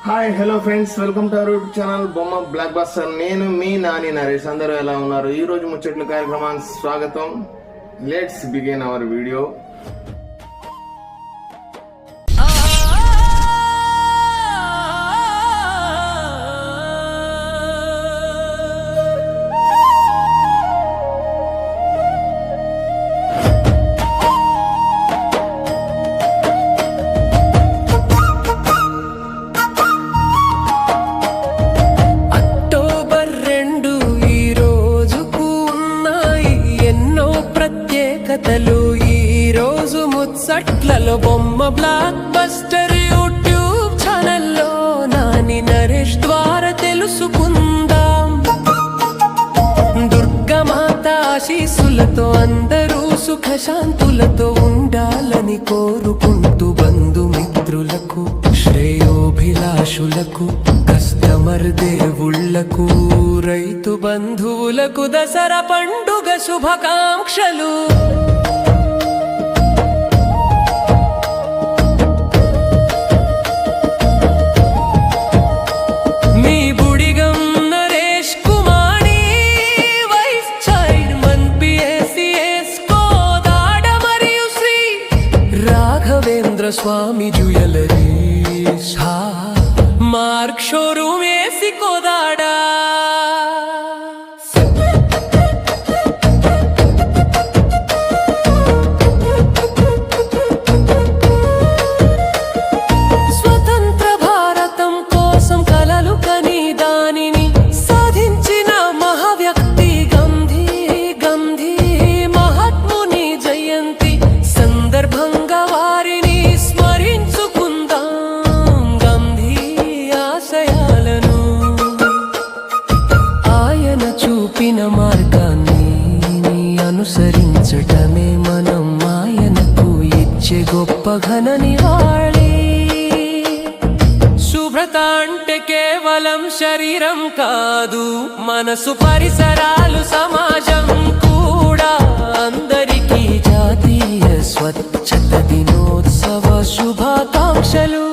Hi hello friends, welcome to our YouTube channel బొమ్మ block buster. నేను మీ నాని నరేష్. అందరూ ఎలా ఉన్నారు? ఈ రోజు ముచ్చట్లు కార్యక్రమానికి స్వాగతం. Let's begin our video. ఈ రోజు ముచ్చట్లలో బొమ్మ బ్లాక్ బస్టర్ యూట్యూబ్ ఛానల్లో నాని నరేష్ ద్వారా తెలుసుకుందాం. దుర్గమాత ఆశీస్సులతో అందరూ సుఖశాంతులతో ఉండాలని కోరుకుంటూ బంధుమిత్రులకు, శ్రేయోభిలాషులకు, కస్టమర్ దేవుళ్లకు, రైతు బంధువులకు దసరా పండుగ శుభాకాంక్షలు. మీ బుడిగం నరేష్ కుమారి, వైస్ చైర్మన్ పిఎస్సిఎస్ కోదాడ మరియు Shri Raghavendra Swami jewellery mark showroom ఏసి కోదాడా. స్వతంత్ర భారతం కోసం కలలు కని దానిని సాధించిన మహావ్యక్తి గంధీ మహాత్ముని జయంతి సందర్భంగా వారిని స్మరించుకుందాం. గంధీ ఆశయాలను, ఆయన చూపిన మార్గాన్ని అనుసరించటమే మనం ఆయనకు ఇచ్చే గొప్ప ఘన నివాళి. శుభ్రత అంటే కేవలం శరీరం కాదు, మనసు, పరిసరాలు, సమాజం కూడా. అందరికీ జాతీయ స్వచ్ఛత దినోత్సవ శుభాకాంక్షలు.